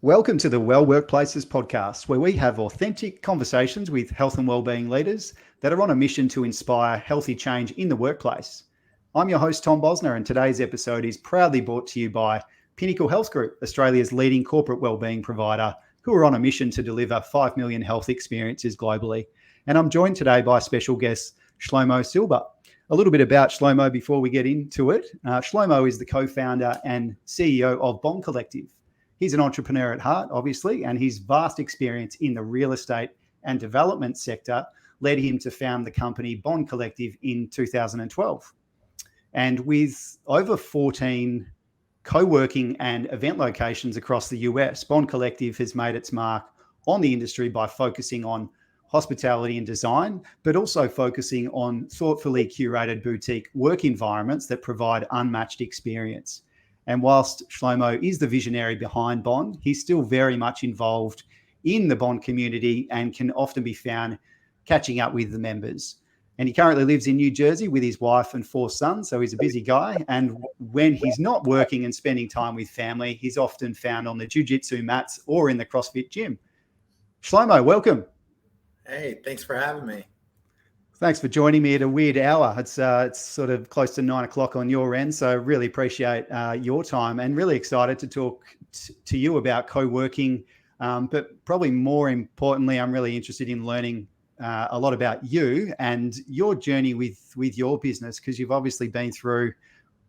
Welcome to the Well Workplaces podcast, where we have authentic conversations with health and wellbeing leaders that are on a mission to inspire healthy change in the workplace. I'm your host, Tom Bosner, and today's episode is proudly brought to you by Pinnacle Health Group, Australia's leading corporate wellbeing provider, who are on a mission to deliver 5 million health experiences globally. And I'm joined today by special guest, Shlomo Silber. A little bit about Shlomo before we get into it. Shlomo is the co-founder and CEO of Bond Collective. He's an entrepreneur at heart, obviously, and his vast experience in the real estate and development sector led him to found the company Bond Collective in 2012. And with over 14 co-working and event locations across the US, Bond Collective has made its mark on the industry by focusing on hospitality and design, but also focusing on thoughtfully curated boutique work environments that provide unmatched experience. And whilst Shlomo is the visionary behind Bond, he's still very much involved in the Bond community and can often be found catching up with the members. And he currently lives in New Jersey with his wife and 4 sons, so he's a busy guy. And when he's not working and spending time with family, he's often found on the jiu-jitsu mats or in the CrossFit gym. Shlomo, welcome. Hey, thanks for having me. Thanks for joining me at a weird hour. It's sort of close to 9 o'clock on your end, so really appreciate your time and really excited to talk to you about co-working. But probably more importantly, I'm really interested in learning a lot about you and your journey with your business, because you've obviously been through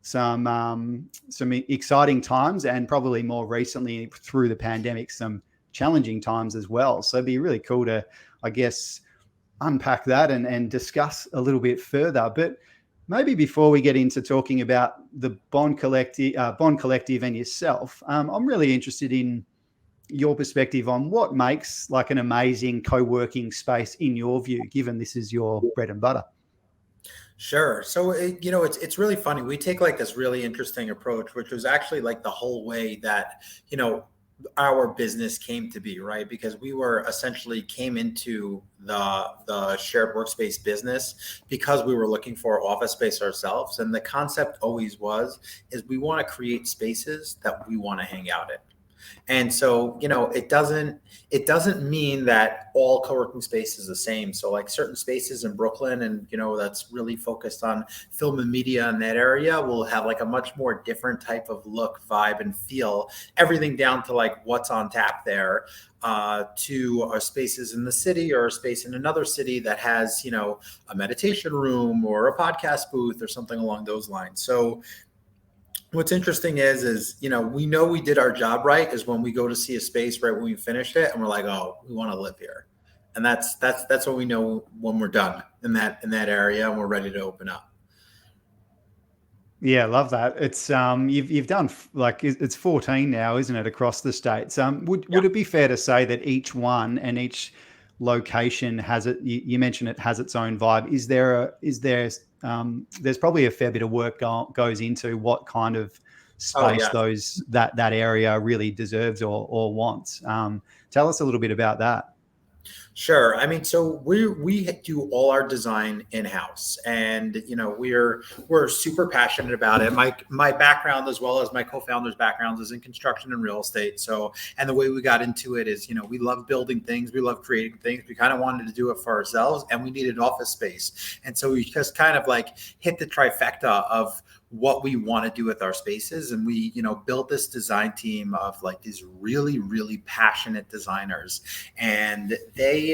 some exciting times and probably more recently through the pandemic, some challenging times as well. So it'd be really cool to, I guess, unpack that and discuss a little bit further. But maybe before we get into talking about the Bond Collective and yourself, I'm really interested in your perspective on what makes like an amazing co-working space in your view, given this is your bread and butter. Sure. So, it's really funny. We take like this really interesting approach, which was actually like the whole way that, our business came to be, right? Because we were essentially came into the shared workspace business because we were looking for office space ourselves. And the concept always is we want to create spaces that we want to hang out in. And so, it doesn't mean that all co-working space is the same. So like certain spaces in Brooklyn and, that's really focused on film and media in that area will have like a much more different type of look, vibe, and feel, everything down to like what's on tap there, to our spaces in the city or a space in another city that has, a meditation room or a podcast booth or something along those lines. So what's interesting is we know we did our job right is when we go to see a space right when we finished it and we're like, oh, we want to live here. And that's what we know when we're done in that area and we're ready to open up. Yeah, I love that. It's you've done like it's 14 now, isn't it, across the states? Would it be fair to say that each one and each location has it? You mentioned it has its own vibe. There's probably a fair bit of work goes into what kind of space that area really deserves or wants. Tell us a little bit about that. Sure. I mean, so we do all our design in-house, and we're super passionate about it. My background, as well as my co-founder's background, is in construction and real estate. So, and the way we got into it is, we love building things, we love creating things. We kind of wanted to do it for ourselves, and we needed office space, and so we just kind of like hit the trifecta of what we want to do with our spaces. And we, built this design team of like these really, really passionate designers, and they,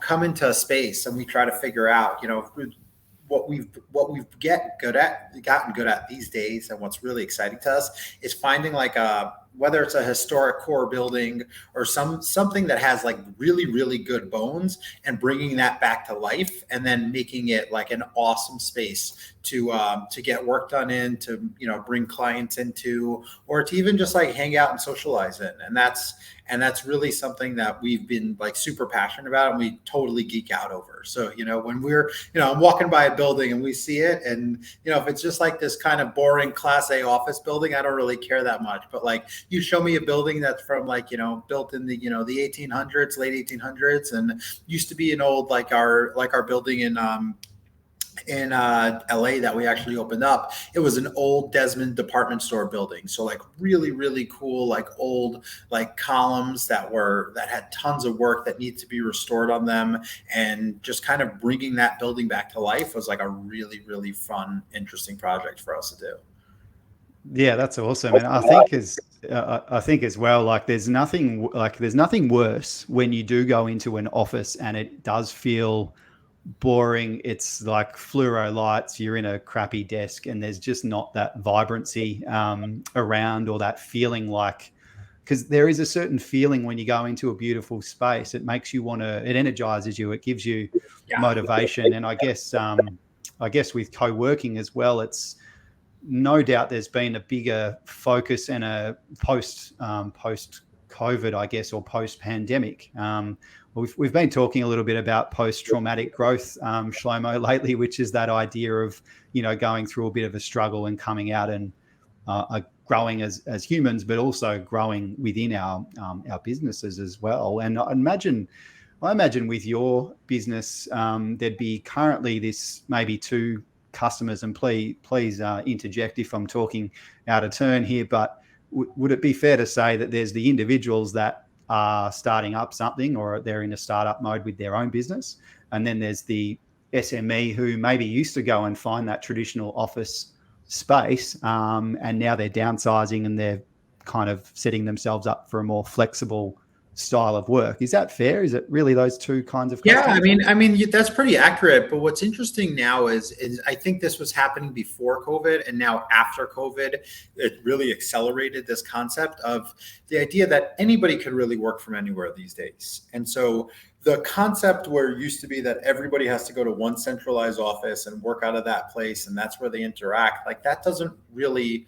come into a space and we try to figure out, what we've gotten good at these days. And what's really exciting to us is finding like whether it's a historic core building or something that has like really, really good bones, and bringing that back to life and then making it like an awesome space to get work done in, to, bring clients into, or to even just like hang out and socialize in. And that's really something that we've been like super passionate about and we totally geek out over. So, when we're, I'm walking by a building and we see it, and, if it's just like this kind of boring Class A office building, I don't really care that much. But like, you show me a building that's from like, built in the, the 1800s, late 1800s, and used to be an old, like our building in in LA that we actually opened up. It was an old Desmond department store building. So like really, really cool, like old, like columns that had tons of work that needs to be restored on them. And just kind of bringing that building back to life was like a really, really fun, interesting project for us to do. Yeah, that's awesome. And I think as well, like there's nothing worse when you do go into an office and it does feel boring. It's like fluoro lights, you're in a crappy desk, and there's just not that vibrancy around, or that feeling like, because there is a certain feeling when you go into a beautiful space. It makes you want to, it energizes you, it gives you Yeah. motivation. And I guess with co-working as well, it's no doubt there's been a bigger focus and a post COVID, I guess, or post pandemic. We've been talking a little bit about post traumatic growth, Shlomo, lately, which is that idea of going through a bit of a struggle and coming out and growing as humans, but also growing within our businesses as well. And I imagine with your business, there'd be currently this maybe two customers, and please interject if I'm talking out of turn here, but would it be fair to say that there's the individuals that are starting up something, or they're in a startup mode with their own business, and then there's the SME who maybe used to go and find that traditional office space, and now they're downsizing and they're kind of setting themselves up for a more flexible style of work. Is that fair? Is it really those two kinds of customers? Yeah, I mean that's pretty accurate. But what's interesting now is I think this was happening before COVID, and now after COVID, it really accelerated this concept of the idea that anybody can really work from anywhere these days. And so the concept where it used to be that everybody has to go to one centralized office and work out of that place, and that's where they interact, like that doesn't really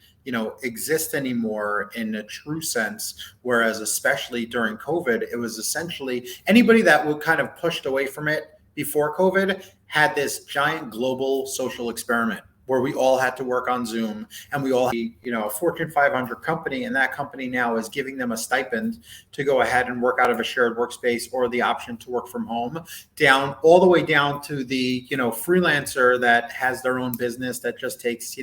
exist anymore in a true sense. Whereas especially during COVID, it was essentially anybody that would kind of pushed away from it before COVID had this giant global social experiment where we all had to work on Zoom, and we all, a Fortune 500 company, and that company now is giving them a stipend to go ahead and work out of a shared workspace, or the option to work from home, down all the way down to the, freelancer that has their own business that just takes,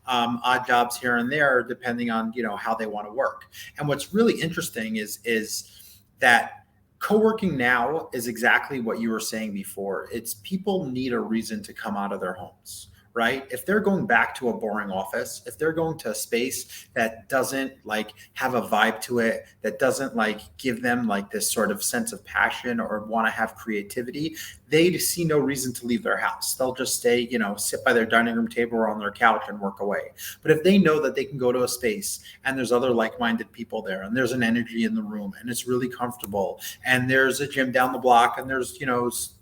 odd jobs here and there, depending on, how they want to work. And what's really interesting is that co-working now is exactly what you were saying before. It's people need a reason to come out of their homes. Right? If they're going back to a boring office, if they're going to a space that doesn't like have a vibe to it, that doesn't like give them like this sort of sense of passion or want to have creativity, they see no reason to leave their house. They'll just stay, sit by their dining room table or on their couch and work away. But if they know that they can go to a space and there's other like-minded people there, and there's an energy in the room, and it's really comfortable, and there's a gym down the block, and there's,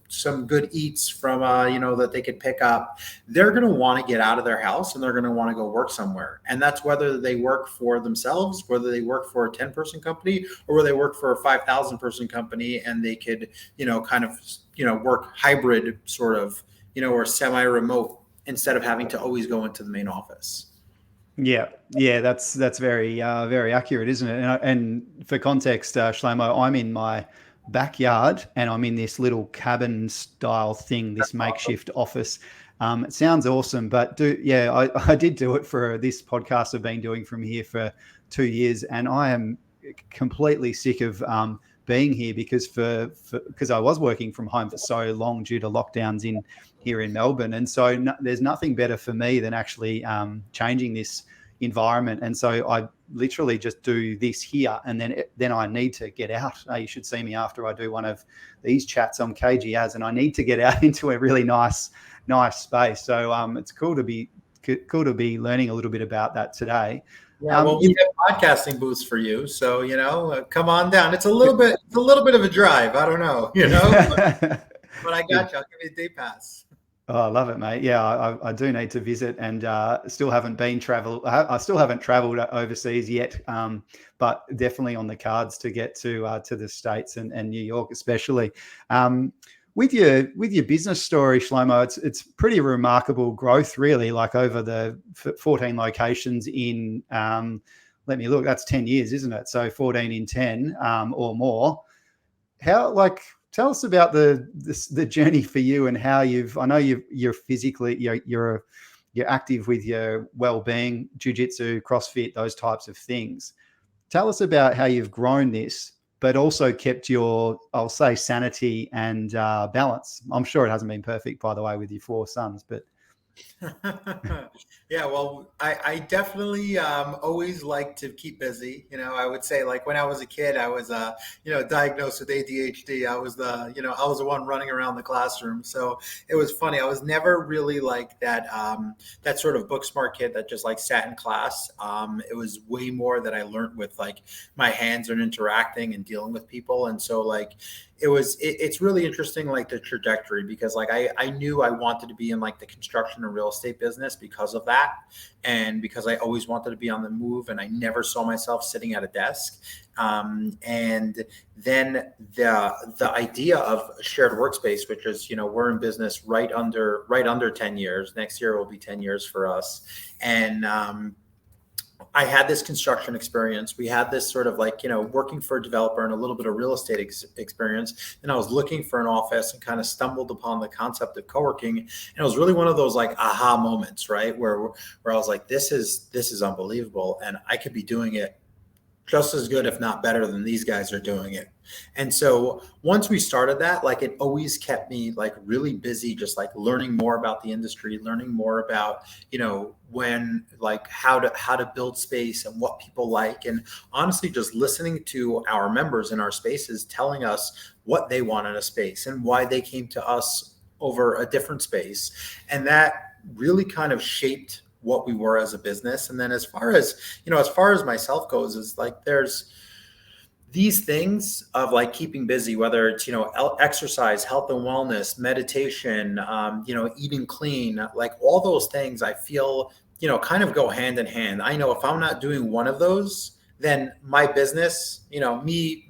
some good eats from that they could pick up, they're going to want to get out of their house, and they're going to want to go work somewhere. And that's whether they work for themselves, whether they work for a 10-person company, or whether they work for a 5,000-person company, and they could kind of work hybrid sort of, or semi-remote, instead of having to always go into the main office. Yeah, that's very very accurate, isn't it? And for context, Shlomo, I'm in my backyard, and I'm in this little cabin style thing, this makeshift office. It sounds awesome, but I did do it for this podcast I've been doing from here for 2 years, and I am completely sick of being here because I was working from home for so long due to lockdowns here in Melbourne, and so there's nothing better for me than actually changing this environment. And so I literally just do this here, and then I need to get out. You should see me after I do one of these chats on KGAs, and I need to get out into a really nice space. So it's cool to be learning a little bit about that today. Yeah, well, we have podcasting booths for you, so come on down. It's a little bit of a drive. I don't know, but I got you. I'll give you a day pass. Oh, I love it, mate. Yeah, I do need to visit, and still haven't I still haven't traveled overseas yet, but definitely on the cards to get to the States and New York especially. With your business story, Shlomo, it's pretty remarkable growth, really. Like over the 14 locations in, let me look, that's 10 years, isn't it? So 14 in 10 or more. How, tell us about the journey for you and how I know you're physically, you're active with your well-being, jiu-jitsu, CrossFit, those types of things. Tell us about how you've grown this, but also kept your, I'll say, sanity and balance. I'm sure it hasn't been perfect, by the way, with your 4 sons, but Yeah, well, I definitely always like to keep busy. I would say like when I was a kid, I was diagnosed with ADHD. I was the one running around the classroom. So it was funny. I was never really like that sort of book smart kid that just like sat in class. It was way more that I learned with like my hands and interacting and dealing with people. And so like it's really interesting, like the trajectory, because like I knew I wanted to be in like the construction and real estate business because of that, and because I always wanted to be on the move, and I never saw myself sitting at a desk. And then the idea of a shared workspace, which is, we're in business right under 10 years. Next year will be 10 years for us. And I had this construction experience. We had this sort of like, working for a developer and a little bit of real estate experience. And I was looking for an office and kind of stumbled upon the concept of co-working. And it was really one of those like aha moments, right? Where I was like, this is unbelievable. And I could be doing it just as good, if not better than these guys are doing it. And so once we started that, like it always kept me like really busy, just like learning more about the industry, learning more about, when like how to build space and what people like. And honestly, just listening to our members in our spaces, telling us what they want in a space and why they came to us over a different space. And that really kind of shaped what we were as a business. And then as far as myself goes, is like there's these things of like keeping busy, whether it's exercise, health and wellness, meditation, eating clean, like all those things I feel kind of go hand in hand. I know if I'm not doing one of those, then my business, me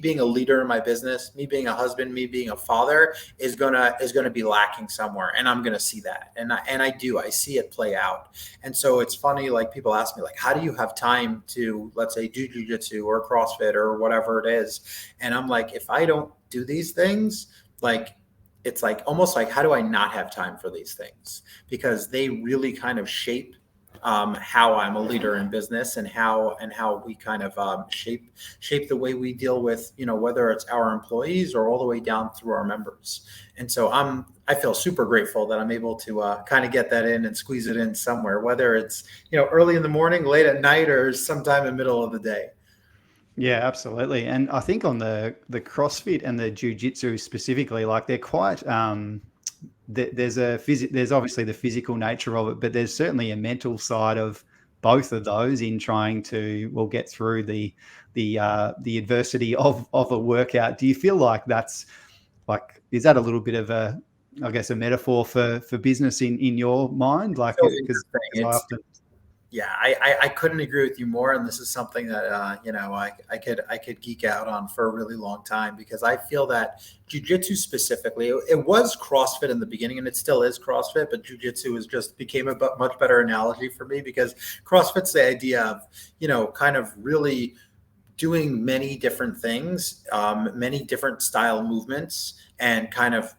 being a leader in my business, me being a husband, me being a father is gonna be lacking somewhere, and I'm gonna see that, and I see it play out. And so it's funny, like people ask me like, how do you have time to, let's say, do jiu-jitsu or CrossFit or whatever it is? And I'm like, if I don't do these things, like it's like almost like, how do I not have time for these things? Because they really kind of shape how I'm a leader in business, and how we kind of shape the way we deal with, whether it's our employees or all the way down through our members. And so I feel super grateful that I'm able to kind of get that in and squeeze it in somewhere, whether it's, early in the morning, late at night, or sometime in the middle of the day. Yeah, absolutely. And I think on the CrossFit and the jiu-jitsu specifically, like they're quite there's obviously the physical nature of it, but there's certainly a mental side of both of those in trying to get through the adversity of a workout. Do you feel like that's like, is that a little bit of a, I guess, a metaphor for business in your mind? Like, because I often. Yeah, I couldn't agree with you more. And this is something that, I could geek out on for a really long time, because I feel that jiu-jitsu specifically, it was CrossFit in the beginning, and it still is CrossFit, but jiu-jitsu became a much better analogy for me, because CrossFit's the idea of, kind of really doing many different things, many different style movements, and kind of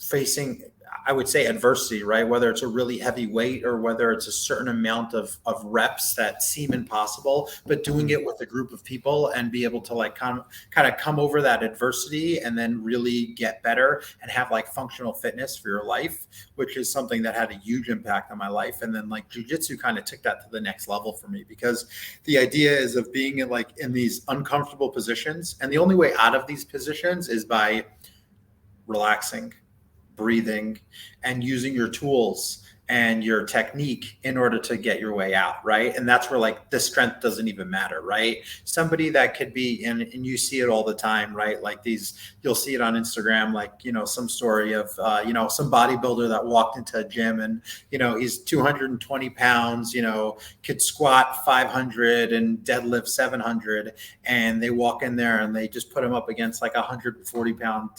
facing, I would say, adversity, right? Whether it's a really heavy weight or whether it's a certain amount of reps that seem impossible, but doing it with a group of people and be able to like kind of come over that adversity and then really get better and have like functional fitness for your life, which is something that had a huge impact on my life. And then like jiu-jitsu kind of took that to the next level for me, because the idea is of being in these uncomfortable positions. And the only way out of these positions is by relaxing, breathing, and using your tools and your technique in order to get your way out, right? And that's where like the strength doesn't even matter, right? Somebody that could be, and you see it all the time, right? Like you'll see it on Instagram, like, some story of, some bodybuilder that walked into a gym and, he's 220 pounds, could squat 500 and deadlift 700. And they walk in there and they just put him up against like 140 pound,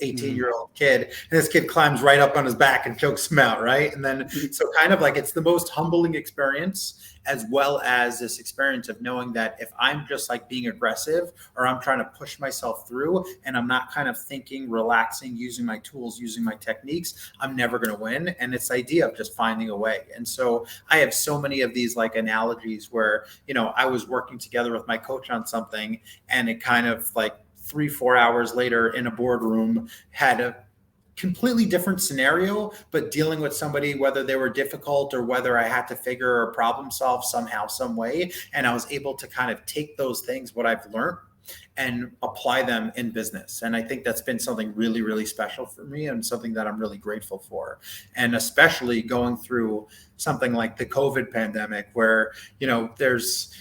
18-year-old kid. And this kid climbs right up on his back and chokes him out, right? And And so kind of like it's the most humbling experience, as well as this experience of knowing that if I'm just like being aggressive or I'm trying to push myself through and I'm not kind of thinking, relaxing, using my tools, using my techniques, I'm never going to win. And it's the idea of just finding a way. And so I have so many of these like analogies where, I was working together with my coach on something, and it kind of like 3-4 hours later in a boardroom had a completely different scenario, but dealing with somebody, whether they were difficult or whether I had to figure or problem solve somehow, some way. And I was able to kind of take those things, what I've learned, and apply them in business. And I think that's been something really, really special for me, and something that I'm really grateful for. And especially going through something like the COVID pandemic, where, there's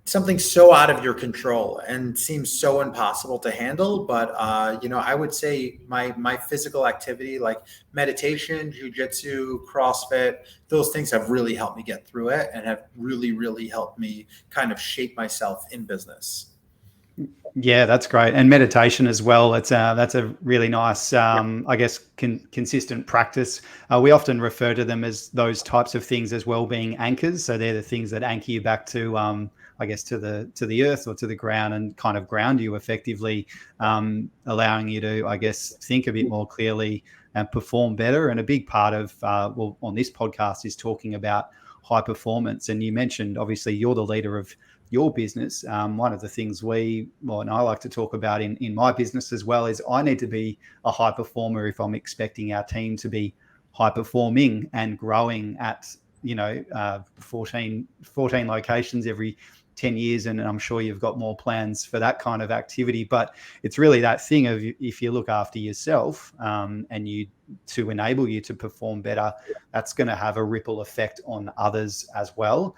something so out of your control and seems so impossible to handle. But, I would say my physical activity, like meditation, jujitsu, CrossFit, those things have really helped me get through it, and have really, really helped me kind of shape myself in business. Yeah, that's great. And meditation as well. That's a really nice, I guess, consistent practice. We often refer to them as those types of things as well-being anchors. So they're the things that anchor you back to, I guess, to the earth or to the ground, and kind of ground you effectively, allowing you to, I guess, think a bit more clearly and perform better. And a big part of, on this podcast is talking about high performance. And you mentioned, obviously, you're the leader of your business. One of the things and I like to talk about in my business as well, is I need to be a high performer if I'm expecting our team to be high performing and growing at, 14 locations every 10 years. And I'm sure you've got more plans for that kind of activity. But it's really that thing of, if you look after yourself, and to enable you to perform better, that's going to have a ripple effect on others as well,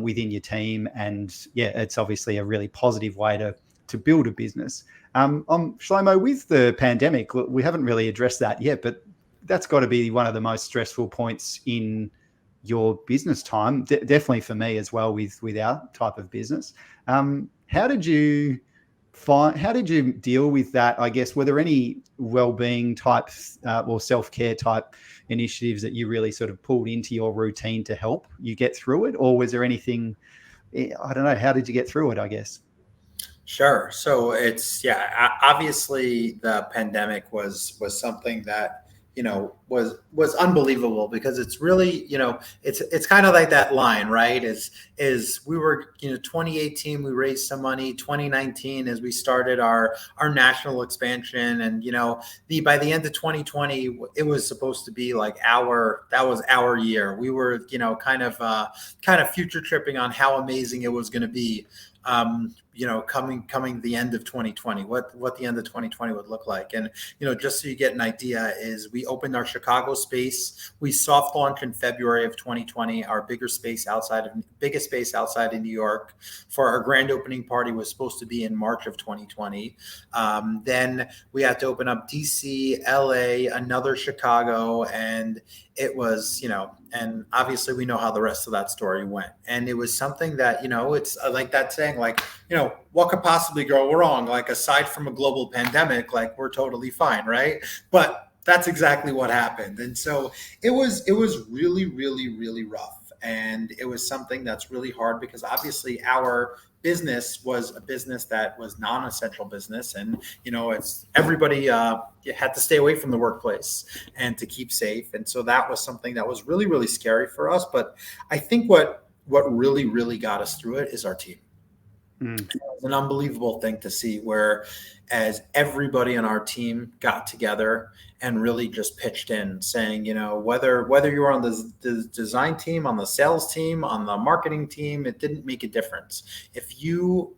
within your team. And yeah, it's obviously a really positive way to build a business. Shlomo, with the pandemic, we haven't really addressed that yet, but that's got to be one of the most stressful points in your business time, definitely for me as well, with our type of business. How did you deal with that? I guess, were there any well-being type or self-care type initiatives that you really sort of pulled into your routine to help you get through it? Or was there anything, I don't know, how did you get through it, I guess? Sure. So it's, obviously the pandemic was something that, was unbelievable, because it's really, it's kind of like that line, right? Is we were, 2018, we raised some money, 2019, as we started our national expansion. And, by the end of 2020, it was supposed to be like that was our year. We were, kind of future tripping on how amazing it was going to be. Coming the end of 2020, what the end of 2020 would look like. And, just so you get an idea, is we opened our Chicago space. We soft launched in February of 2020, our biggest space outside of New York. For our grand opening party was supposed to be in March of 2020. Then we had to open up DC, LA, another Chicago, and it was, and obviously we know how the rest of that story went. And it was something that, it's like that saying, like, what could possibly go wrong? Like, aside from a global pandemic, like, we're totally fine, right? But that's exactly what happened. And so it was really, really, really rough. And it was something that's really hard, because obviously our business was a business that was non-essential business. And, it's everybody had to stay away from the workplace and to keep safe. And so that was something that was really, really scary for us. But I think what really, really got us through it is our team. It was an unbelievable thing to see, where as everybody on our team got together and really just pitched in, saying, whether you were on the design team, on the sales team, on the marketing team, it didn't make a difference. If you,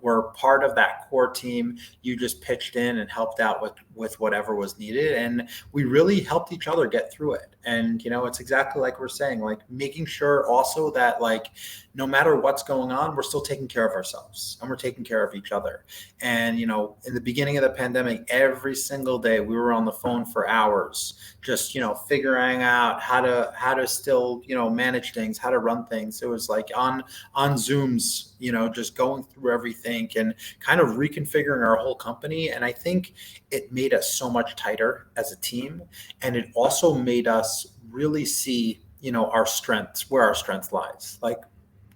were part of that core team, you just pitched in and helped out with whatever was needed. And we really helped each other get through it. And, it's exactly like we're saying, like, making sure also that, like, no matter what's going on, we're still taking care of ourselves and we're taking care of each other. And, in the beginning of the pandemic, every single day we were on the phone phone for hours, just, figuring out how to still, manage things, how to run things. It was like on Zooms, just going through everything and kind of reconfiguring our whole company. And I think it made us so much tighter as a team. And it also made us really see, our strengths, where our strength lies, like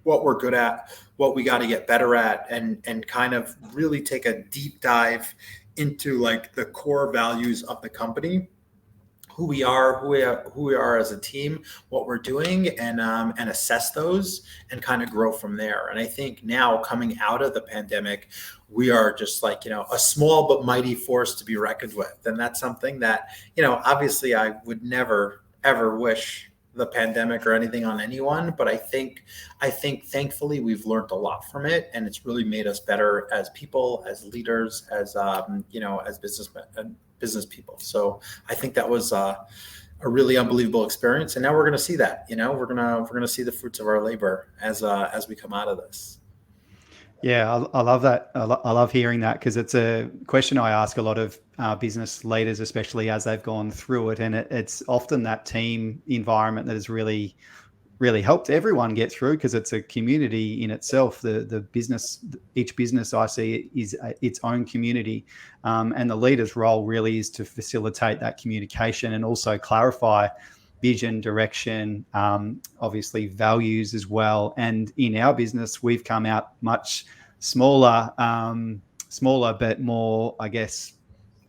what we're good at, what we got to get better at, and kind of really take a deep dive into like the core values of the company, who we are as a team, what we're doing, and assess those and kind of grow from there. And I think now coming out of the pandemic, we are just like, a small but mighty force to be reckoned with. And that's something that, obviously I would never, ever wish the pandemic or anything on anyone, but I think thankfully we've learned a lot from it, and it's really made us better as people, as leaders, as as business people. So I think that was a really unbelievable experience, and now we're going to see that. We're gonna see the fruits of our labor as we come out of this. Yeah, I love that. I love hearing that, because it's a question I ask a lot of business leaders, especially as they've gone through it. And it's often that team environment that has really, really helped everyone get through, because it's a community in itself. The business, each business I see is its own community. And the leader's role really is to facilitate that communication and also clarify vision, direction, obviously values as well. And in our business, we've come out much smaller, but more, I guess,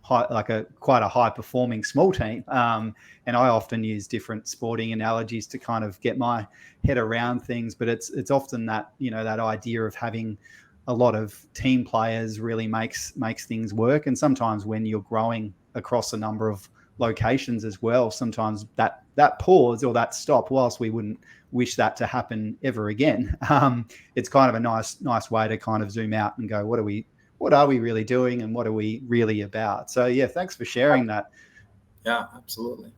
quite a high performing small team. And I often use different sporting analogies to kind of get my head around things. But it's often that, that idea of having a lot of team players really makes things work. And sometimes when you're growing across a number of locations as well, sometimes that pause or that stop, whilst we wouldn't wish that to happen ever again, it's kind of a nice way to kind of zoom out and go, what are we really doing, and what are we really about? So yeah, thanks for sharing that. Yeah, absolutely.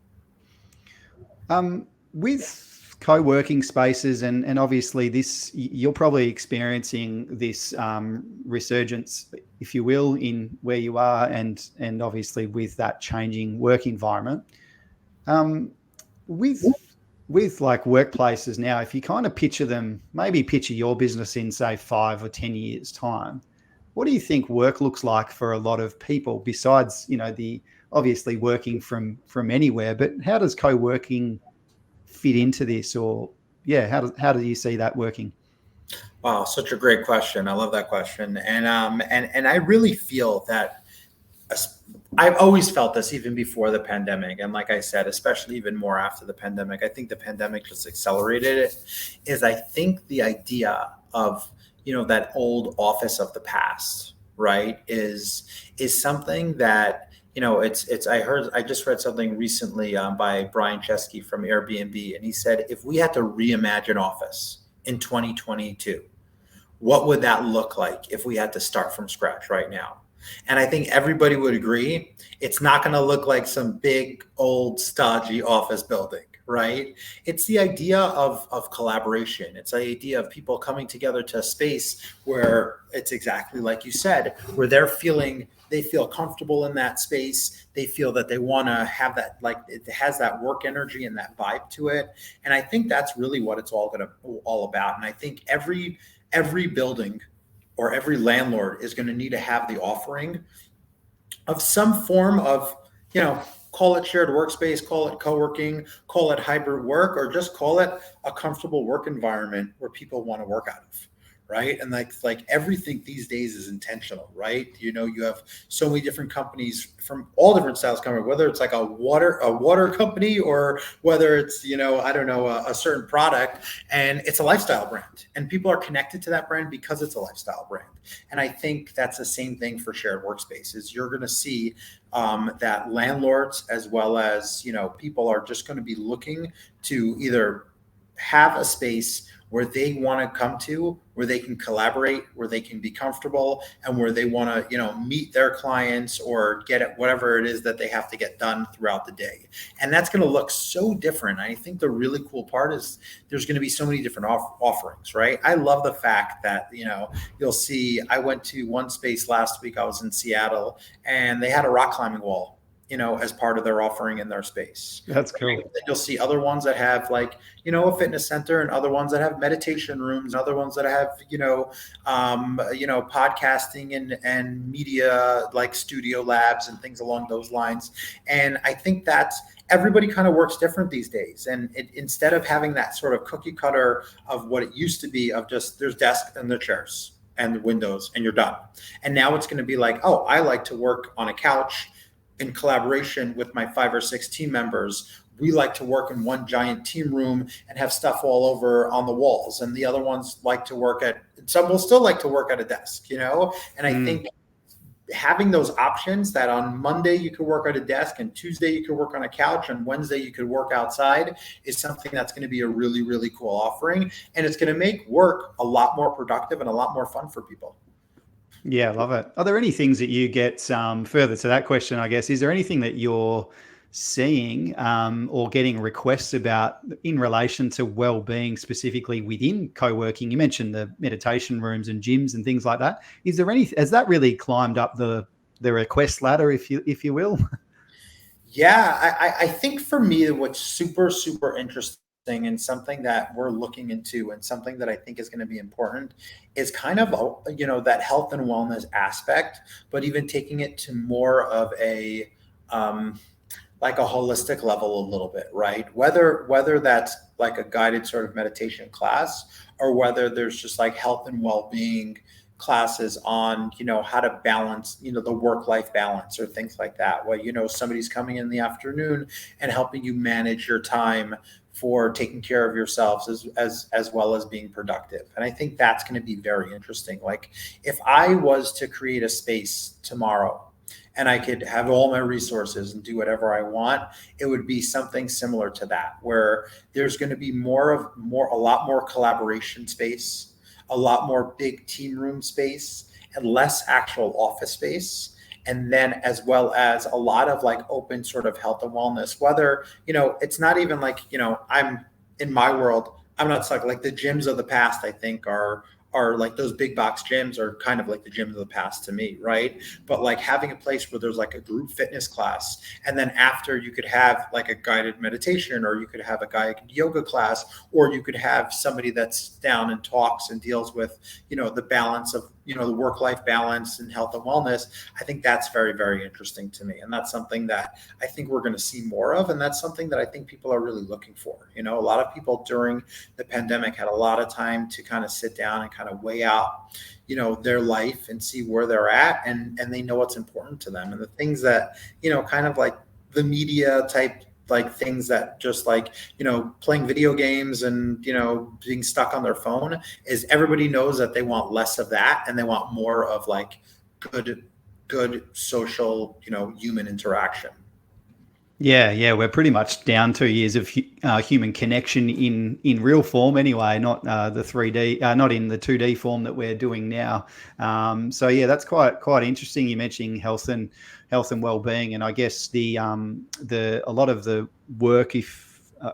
With co-working spaces, and obviously this, you're probably experiencing this resurgence, if you will, in where you are, and obviously with that changing work environment. With like workplaces now, if you kind of picture your business in say 5 or 10 years time, what do you think work looks like for a lot of people, besides, the obviously working from anywhere? But how does co-working fit into this? Or how do you see that working? Wow, such a great question. I love that question. And I really feel that I've always felt this even before the pandemic. And like I said, especially even more after the pandemic, I think the pandemic just accelerated it. Is I think the idea of, that old office of the past, right, is something that, I just read something recently by Brian Chesky from Airbnb, and he said, if we had to reimagine office in 2022, what would that look like if we had to start from scratch right now? And I think everybody would agree, it's not going to look like some big, old, stodgy office building, right? It's the idea of collaboration. It's the idea of people coming together to a space where it's exactly like you said, where they feel comfortable in that space. They feel that they want to have that, like it has that work energy and that vibe to it. And I think that's really what it's all about. And I think every building or every landlord is going to need to have the offering of some form of, call it shared workspace, call it co-working, call it hybrid work, or just call it a comfortable work environment where people want to work out of. Right. And like everything these days is intentional, right? You have so many different companies from all different styles coming, whether it's like a water company, or whether it's, a certain product, and it's a lifestyle brand, and people are connected to that brand because it's a lifestyle brand. And I think that's the same thing for shared workspaces. You're going to see that landlords, as well as, people are just going to be looking to either have a space where they want to come to, where they can collaborate, where they can be comfortable, and where they want to, meet their clients or get it, whatever it is that they have to get done throughout the day. And that's going to look so different. I think the really cool part is there's going to be so many different offerings, right? I love the fact that, you'll see, I went to one space last week. I was in Seattle, and they had a rock climbing wall as part of their offering in their space. That's cool. You'll see other ones that have like, a fitness center, and other ones that have meditation rooms, and other ones that have, podcasting and media like studio labs and things along those lines. And I think that's, everybody kind of works different these days. And instead of having that sort of cookie cutter of what it used to be of just there's desks and the chairs and the windows and you're done. And now it's going to be like, oh, I like to work on a couch in collaboration with my 5 or 6 team members. We like to work in one giant team room and have stuff all over on the walls. And the other ones like to work some will still like to work at a desk, And I think having those options that on Monday you could work at a desk, and Tuesday you could work on a couch, and Wednesday you could work outside is something that's going to be a really, really cool offering. And it's going to make work a lot more productive and a lot more fun for people. Yeah, I love it. Are there any things that you get further to that question, I guess, is there anything that you're seeing or getting requests about in relation to well-being specifically within co-working? You mentioned the meditation rooms and gyms and things like that. Is there has that really climbed up the request ladder, if you will? Yeah, I think for me, what's super, super interesting and something that we're looking into and something that I think is going to be important is kind of, that health and wellness aspect, but even taking it to more of a, like a holistic level a little bit, right? Whether that's like a guided sort of meditation class, or whether there's just like health and well-being classes on, how to balance, the work-life balance or things like that. Where, somebody's coming in the afternoon and helping you manage your time for taking care of yourselves as well as being productive. And I think that's going to be very interesting. Like if I was to create a space tomorrow and I could have all my resources and do whatever I want, it would be something similar to that, where there's going to be a lot more collaboration space, a lot more big team room space, and less actual office space. And then as well as a lot of like open sort of health and wellness, whether, it's not even like, I'm in my world, I'm not stuck. Like the gyms of the past, I think are like those big box gyms are kind of like the gyms of the past to me, right? But like having a place where there's like a group fitness class, and then after you could have like a guided meditation, or you could have a guided yoga class, or you could have somebody that's down and talks and deals with, the balance of, the work-life balance and health and wellness. I think that's very, very interesting to me. And that's something that I think we're going to see more of. And that's something that I think people are really looking for. A lot of people during the pandemic had a lot of time to kind of sit down and kind of weigh out, their life and see where they're at. And they know what's important to them. And the things that, kind of like the media type, like things that just like, playing video games and, being stuck on their phone, is everybody knows that they want less of that. And they want more of like good social, human interaction. Yeah, we're pretty much down 2 years of human connection in real form anyway, not the 3D, not in the 2D form that we're doing now. So yeah, that's quite interesting. You're mentioning health and well-being, and I guess a lot of the work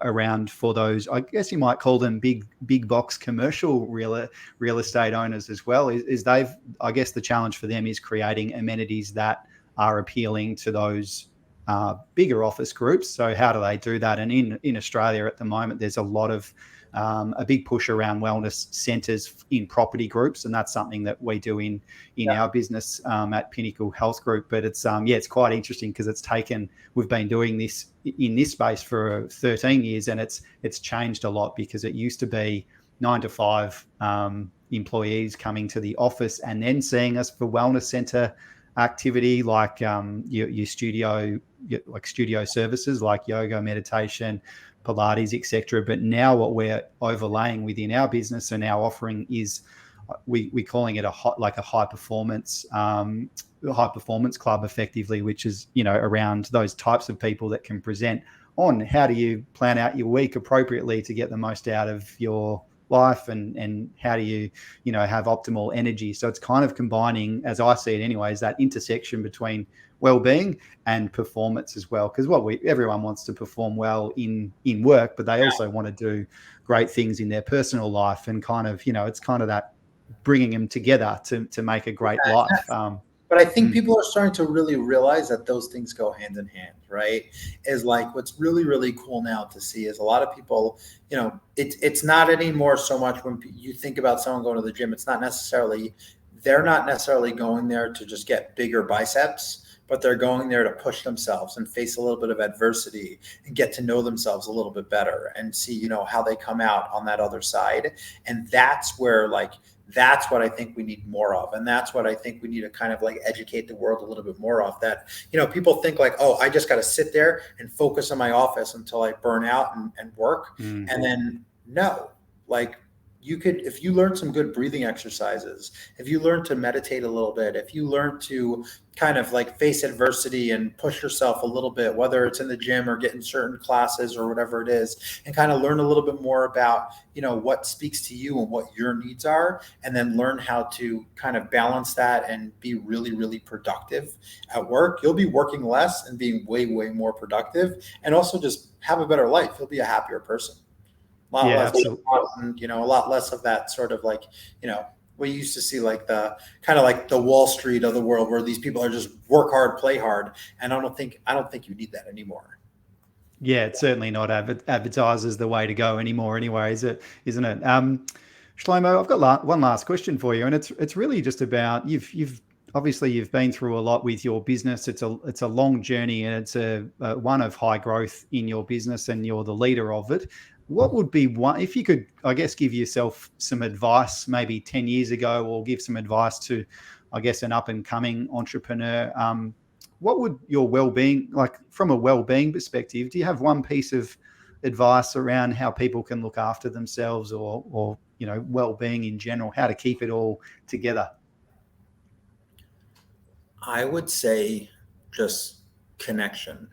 around for those, I guess you might call them big box commercial real estate owners as well. I guess the challenge for them is creating amenities that are appealing to those bigger office groups. So how do they do that? And in Australia at the moment, there's a lot of a big push around wellness centres in property groups, and that's something that we do in our business at Pinnacle Health Group. But it's it's quite interesting because we've been doing this in this space for 13 years, and it's changed a lot, because it used to be 9 to 5 employees coming to the office and then seeing us for wellness centre activity, like your studio, like studio services like yoga, meditation, Pilates, etc. But now what we're overlaying within our business and our offering is we're calling it a high performance club, effectively, which is around those types of people that can present on how do you plan out your week appropriately to get the most out of your life, and how do you have optimal energy. So it's kind of combining, as I see it anyways, that intersection between well-being and performance as well, because everyone wants to perform well in work, but they also want to do great things in their personal life, and kind of it's kind of that bringing them together to make a great life. But I think people are starting to really realize that those things go hand in hand, right? Is like what's really, really cool now to see is a lot of people, it's not anymore so much when you think about someone going to the gym, they're not necessarily going there to just get bigger biceps, but they're going there to push themselves and face a little bit of adversity and get to know themselves a little bit better and see, how they come out on that other side. And that's where that's what I think we need more of. And that's what I think we need to kind of like educate the world a little bit more of, that, people think like, oh, I just got to sit there and focus on my office until I burn out and work. Mm-hmm. And then no, like, if you learn some good breathing exercises, if you learn to meditate a little bit, if you learn to kind of like face adversity and push yourself a little bit, whether it's in the gym or getting certain classes or whatever it is, and kind of learn a little bit more about, what speaks to you and what your needs are, and then learn how to kind of balance that and be really, really productive at work, you'll be working less and being way, way more productive, and also just have a better life. You'll be a happier person. Absolutely. A lot less of that sort of like, we used to see like the kind of like the Wall Street of the world where these people are just work hard, play hard. And I don't think you need that anymore. Yeah, it's certainly not advertisers the way to go anymore anyway, isn't it? Shlomo, I've got one last question for you, and it's really just about you've obviously you've been through a lot with your business. It's a long journey, and it's a one of high growth in your business, and you're the leader of it. What would be one, if you could, I guess, give yourself some advice maybe 10 years ago, or give some advice to, I guess, an up and coming entrepreneur, what would your well-being, like from a well-being perspective, do you have one piece of advice around how people can look after themselves or well-being in general, how to keep it all together? I would say just connection.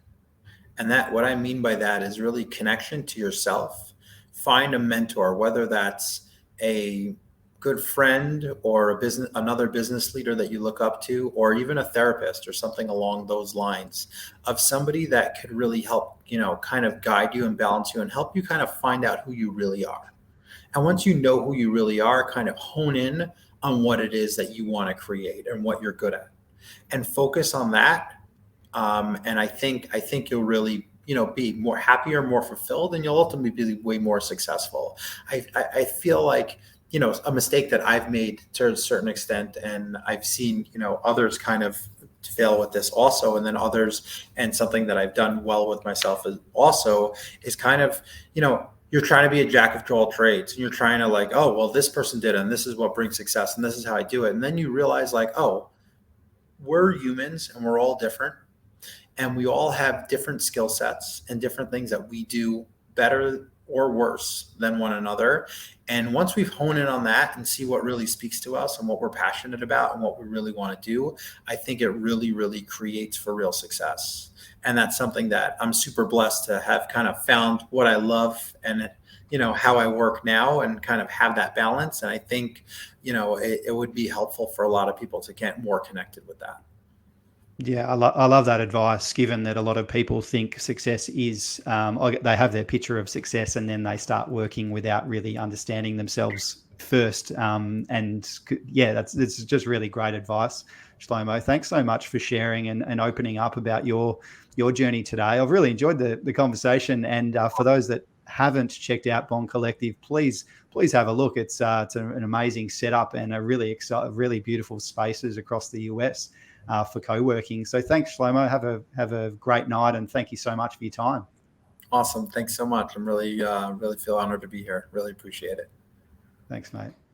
And that, what I mean by that is really connection to yourself. Find a mentor, whether that's a good friend or another business leader that you look up to, or even a therapist or something along those lines, of somebody that could really help, kind of guide you and balance you and help you kind of find out who you really are. And once you know who you really are, kind of hone in on what it is that you want to create and what you're good at, and focus on that. And I think you'll really, be more happier, more fulfilled, and you'll ultimately be way more successful. I feel like, a mistake that I've made to a certain extent, and I've seen, others kind of fail with this also, and then others, and something that I've done well with myself is kind of, you're trying to be a jack of all trades, and you're trying to like, oh, well, this person did it, and this is what brings success, and this is how I do it. And then you realize like, oh, we're humans and we're all different. And we all have different skill sets and different things that we do better or worse than one another. And once we've honed in on that and see what really speaks to us and what we're passionate about and what we really want to do, I think it really, really creates for real success. And that's something that I'm super blessed to have kind of found what I love and, how I work now, and kind of have that balance. And I think, it would be helpful for a lot of people to get more connected with that. Yeah, I love that advice, given that a lot of people think success is, they have their picture of success and then they start working without really understanding themselves first. It's just really great advice, Shlomo. Thanks so much for sharing and opening up about your journey today. I've really enjoyed the conversation. And for those that haven't checked out Bond Collective, please have a look. It's an amazing setup and a really beautiful spaces across the US. For co-working. So thanks, Shlomo. Have a great night, and thank you so much for your time. Awesome. Thanks so much. I'm really feel honored to be here. Really appreciate it. Thanks, mate.